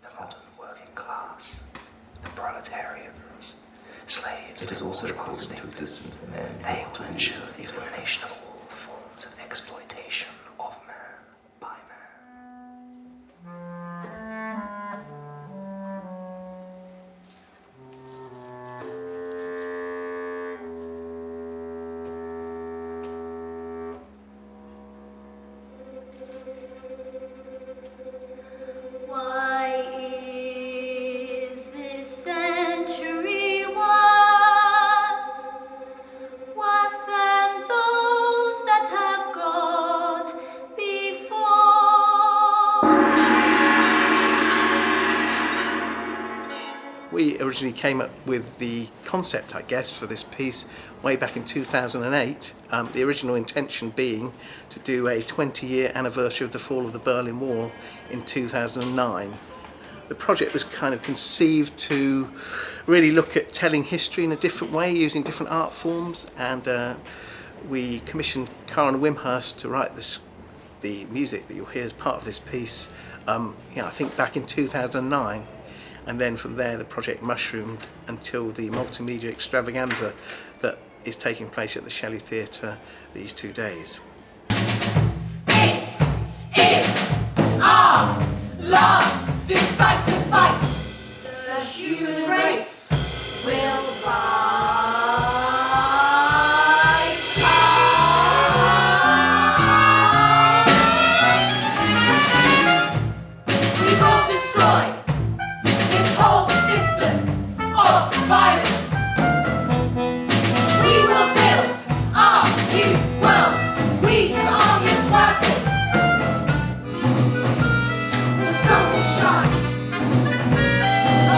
the modern working class, the proletarians, slaves. It is also called into existence the man. They will ensure the elimination of all forms of exploitation of man by man. Why is this century worse than those that have gone before? We originally came up with the concept, I guess, for this piece way back in 2008. The original intention being to do a 20-year anniversary of the fall of the Berlin Wall in 2009. The project was kind of conceived to really look at telling history in a different way, using different art forms, and we commissioned Karen Wimhurst to write the music that you'll hear as part of this piece, I think back in 2009. And then from there the project mushroomed until the multimedia extravaganza that is taking place at the Shelley Theatre these 2 days. This is our last decisive fight. The human race will rise up. We will destroy this whole system of violence. We will build our new world. We are your workers. The sun will shine.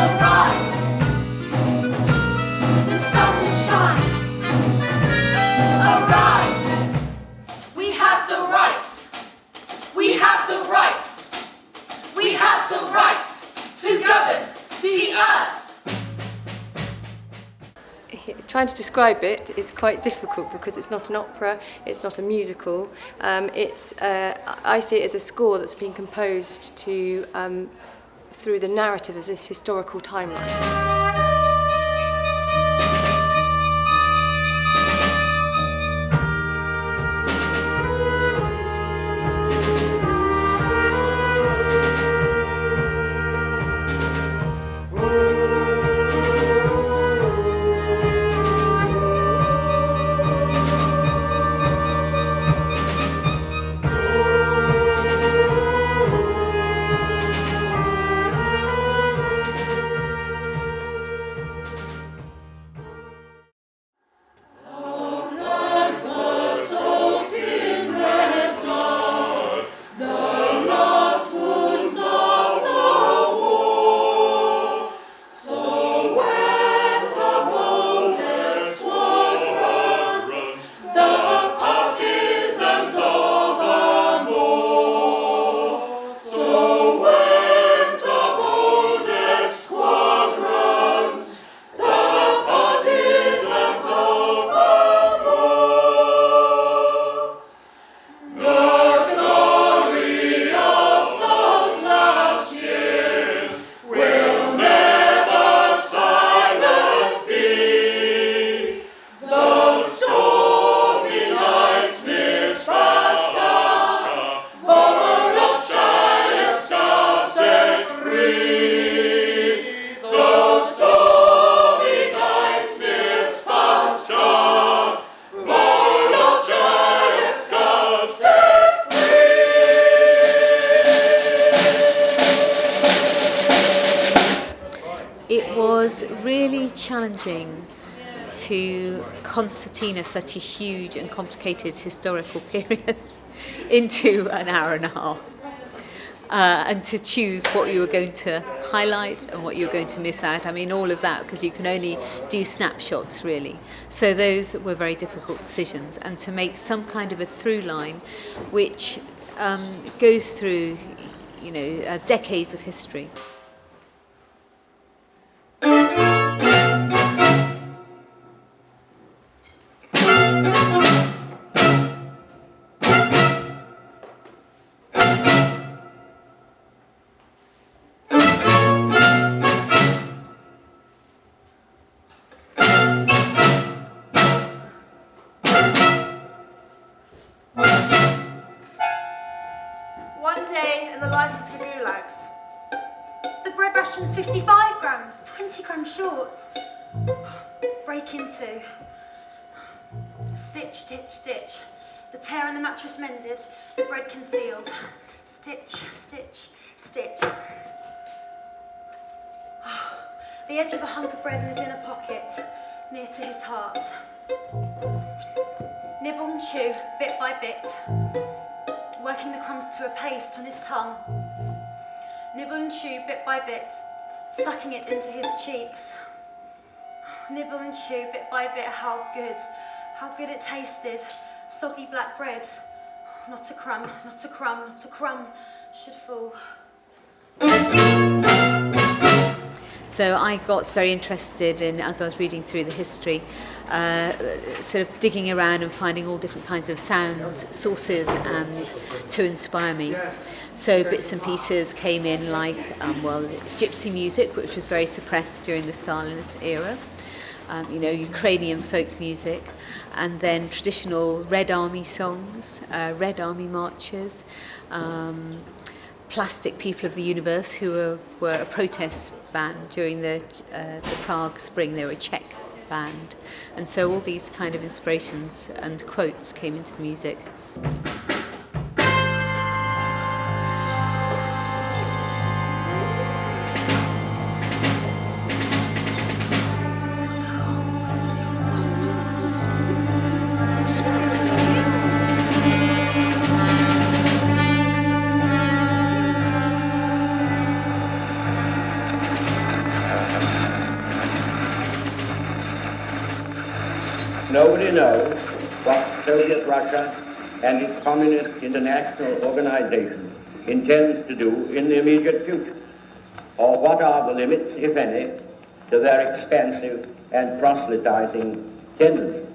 Arise. The sun will shine. Arise. We have the right. We have the right. We have the right to govern the earth. Trying to describe it is quite difficult because it's not an opera, it's not a musical. I see it as a score that's been composed to through the narrative of this historical timeline. It was really challenging to concertina such a huge and complicated historical period into an hour and a half, and to choose what you were going to highlight and what you were going to miss out. I mean, all of that, because you can only do snapshots, really. So those were very difficult decisions, and to make some kind of a through line which goes through, decades of history. the life of the gulags. The bread ration's 55 grams, 20 grams short. Break into. Stitch, stitch, stitch. The tear in the mattress mended, the bread concealed. Stitch, stitch, stitch. The edge of a hunk of bread in his inner pocket, near to his heart. Nibble and chew, bit by bit, working the crumbs to a paste on his tongue. Nibble and chew, bit by bit, sucking it into his cheeks. Nibble and chew, bit by bit, how good it tasted. Soggy black bread, not a crumb, not a crumb, not a crumb should fall. So I got very interested in, as I was reading through the history, sort of digging around and finding all different kinds of sound sources and to inspire me. So bits and pieces came in like, gypsy music, which was very suppressed during the Stalinist era. Ukrainian folk music, and then traditional Red Army songs, Red Army marches, Plastic People of the Universe, who were a protest band during the Prague Spring. They were a Czech band, and so all these kind of inspirations and quotes came into the music. Nobody knows what Soviet Russia and its Communist International Organization intends to do in the immediate future, or what are the limits, if any, to their expansive and proselytizing tendencies.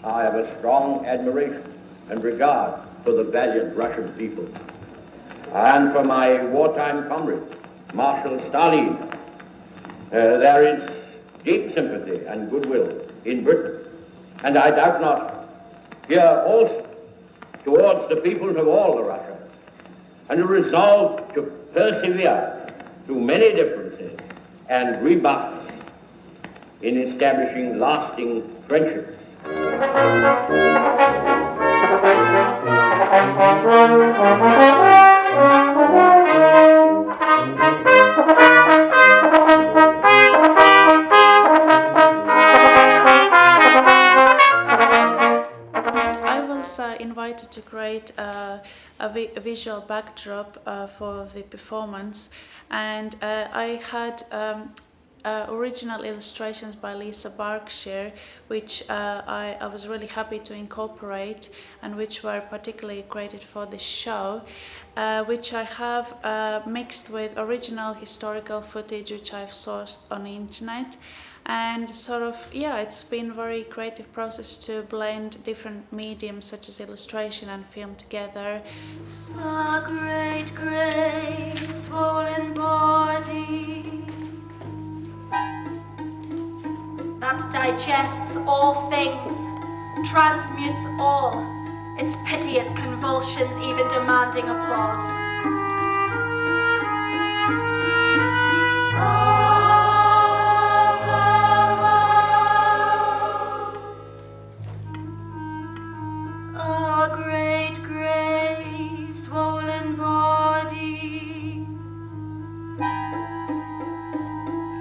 I have a strong admiration and regard for the valiant Russian people, and for my wartime comrade, Marshal Stalin. There is deep sympathy and goodwill in Britain, and I doubt not here also towards the peoples of all the Russia, and a resolve to persevere through many differences and rebuffs in establishing lasting friendships. Invited to create a visual backdrop for the performance, and I had original illustrations by Lisa Berkshire, which I was really happy to incorporate, and which were particularly created for the show, which I have mixed with original historical footage which I've sourced on the internet. And it's been a very creative process to blend different mediums such as illustration and film together. A great, great swollen body that digests all things, transmutes all, its piteous convulsions even demanding applause.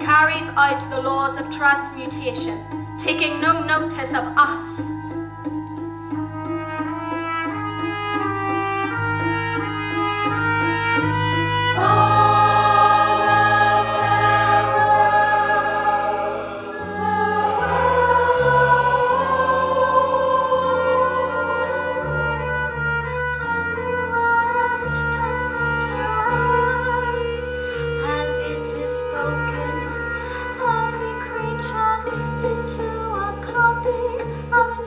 Carries out the laws of transmutation, taking no notice of us. Into a copy of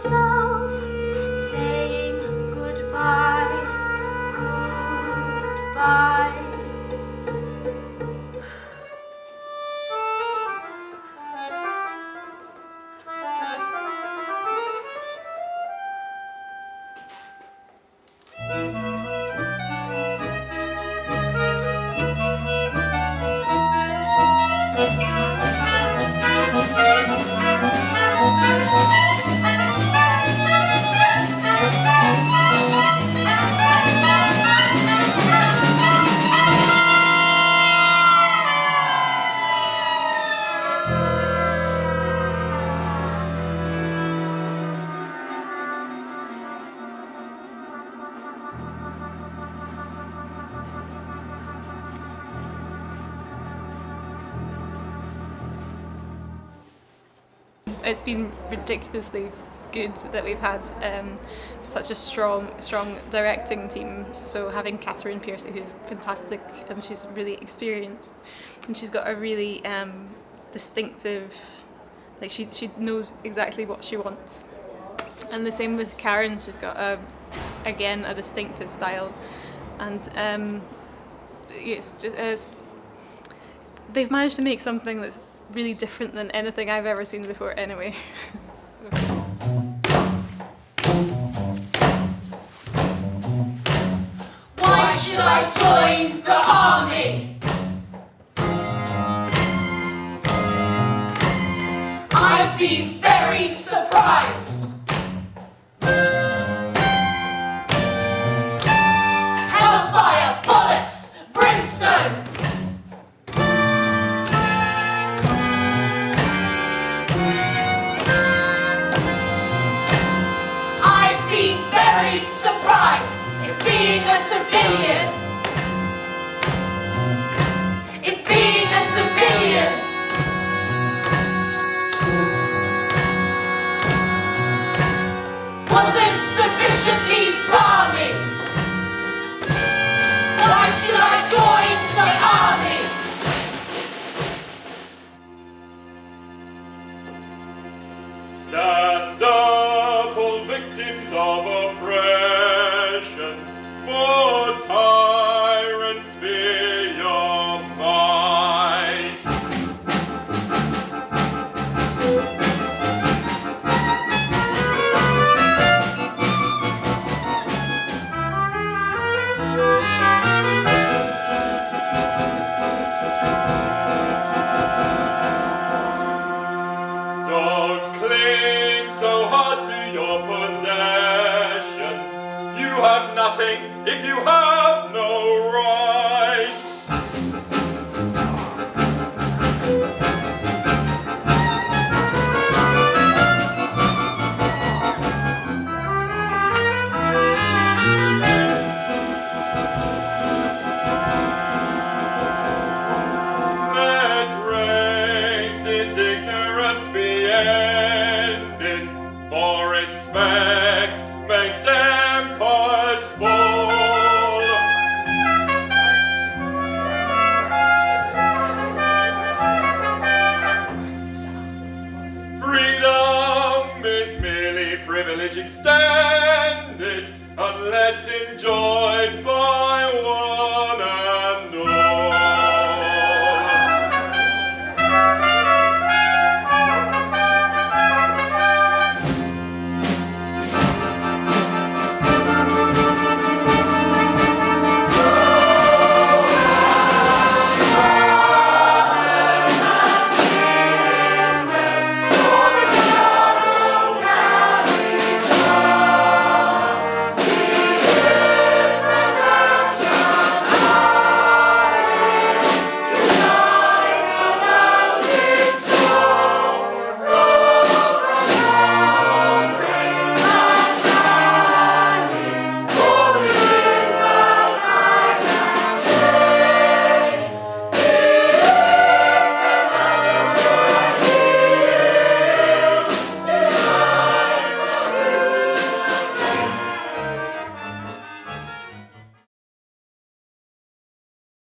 it's been ridiculously good that we've had such a strong directing team. So having Catherine Piercy, who's fantastic, and she's really experienced, and she's got a really distinctive, like she knows exactly what she wants. And the same with Karen, she's got again a distinctive style, and they've managed to make something that's really different than anything I've ever seen before anyway. Why should I join the army? I'd be very surprised. Hellfire, bullets, brimstone. I'd be very surprised if being a civilian, wasn't sufficiently balmy. Why should I join the army? Stand up, all victims of oppression, for time.